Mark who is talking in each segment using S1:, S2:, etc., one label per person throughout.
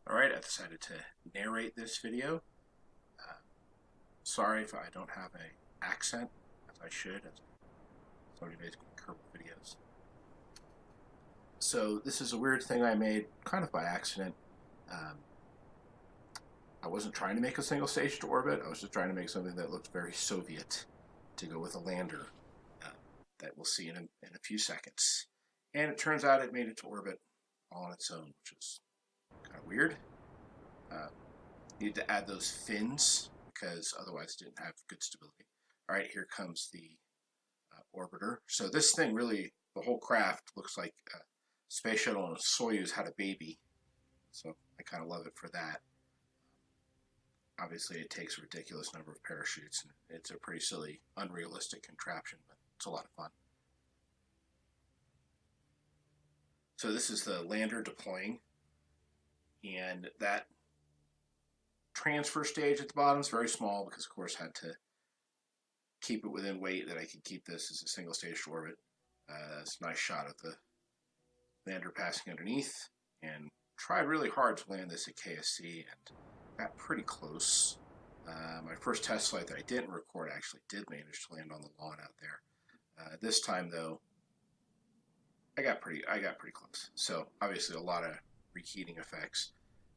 S1: Alright, I decided to narrate this video. Uh, Sorry if I don't have an accent, as I should, as somebody makes Kerbal videos. So this is a weird thing I made kind of by accident. Um, I wasn't trying to make a single stage to orbit, I was just trying to make something that looked very Soviet to go with a lander uh, that we'll see in a few seconds. And it turns out it made it to orbit all on its own, which is kind of weird. Uh, Needed to add those fins because otherwise it didn't have good stability. All right, here comes the orbiter. So this thing really, the whole craft looks like a space shuttle and a Soyuz had a baby. So I kind of love it for that. Obviously, it takes a ridiculous number of parachutes, and it's a pretty silly, unrealistic contraption, but it's a lot of fun. So this is the lander deploying, and that transfer stage at the bottom is very small because, of course, I had to keep it within weight that I could keep this as a single stage to orbit. It's a nice shot of the lander passing underneath, and tried really hard to land this at KSC and got pretty close. My first test flight that I didn't record actually did manage to land on the lawn out there. This time though, I got pretty close. So obviously a lot of reheating effects.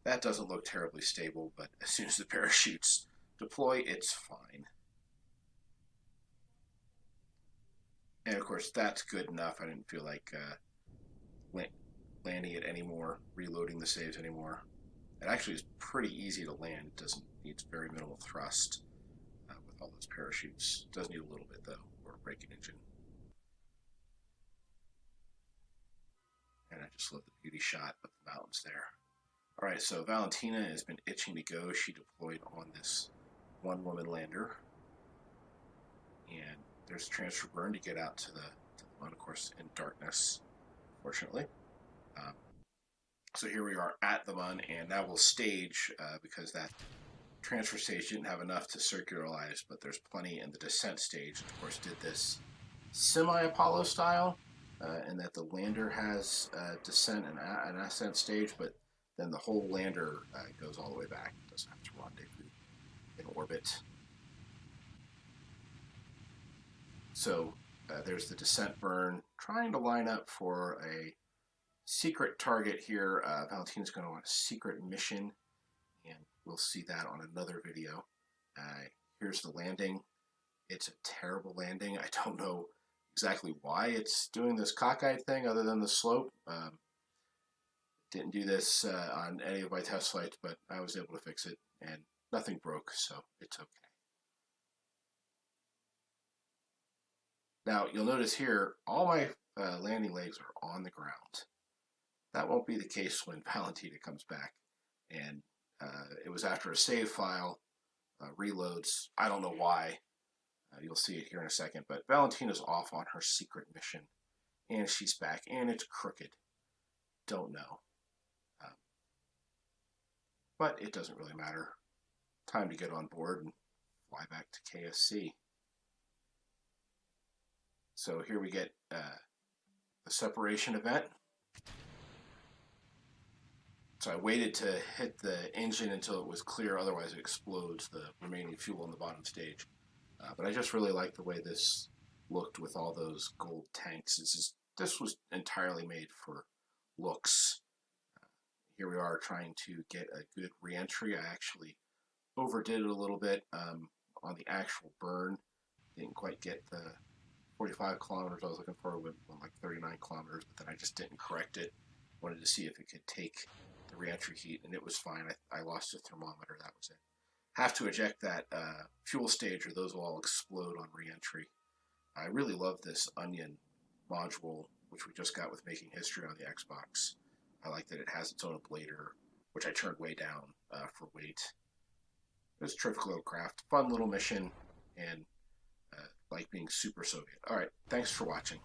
S1: That doesn't look terribly stable, but as soon as the parachutes deploy, it's fine. And of course, that's good enough. I didn't feel like landing it anymore, reloading the saves anymore. It actually is pretty easy to land. It doesn't need very minimal thrust with all those parachutes. It does need a little bit though, or a braking engine. And I just love the beauty shot of the mountains there. All right, so Valentina has been itching to go. She deployed on this one-woman lander, and there's a transfer burn to get out to the moon, of course, in darkness, fortunately. So here we are at the Mun, and now we'll stage because that transfer stage didn't have enough to circularize, but there's plenty in the descent stage. Of course, did this semi-Apollo style, in that the lander has descent and an ascent stage, but then the whole lander goes all the way back. It doesn't have to rendezvous in orbit. So there's the descent burn, trying to line up for a secret target here. Valentina's going to want a secret mission, and we'll see that on another video. Here's the landing. It's a terrible landing. I don't know exactly why it's doing this cockeyed thing other than the slope. Didn't do this on any of my test flights, but I was able to fix it, and nothing broke, so it's okay. Now, you'll notice here, all my landing legs are on the ground. That won't be the case when Valentina comes back. And it was after a save file, reloads. I don't know why. You'll see it here in a second. But Valentina's off on her secret mission. And she's back. And it's crooked. Don't know. But it doesn't really matter. Time to get on board and fly back to KSC. So here we get the separation event. So I waited to hit the engine until it was clear, otherwise it explodes the remaining fuel on the bottom stage. But I just really like the way this looked with all those gold tanks. This was entirely made for looks. Here we are trying to get a good reentry. I actually overdid it a little bit on the actual burn. Didn't quite get the 45 kilometers I was looking for. It went like 39 kilometers, but then I just didn't correct it. Wanted to see if it could take the reentry heat, and it was fine. I lost the thermometer. That was it. Have to eject that fuel stage, or those will all explode on reentry. I really love this onion module, which we just got with Making History on the Xbox. I like that it has its own ablator, which I turned way down for weight. It was a terrific little craft, fun little mission, and like being super Soviet. All right, thanks for watching.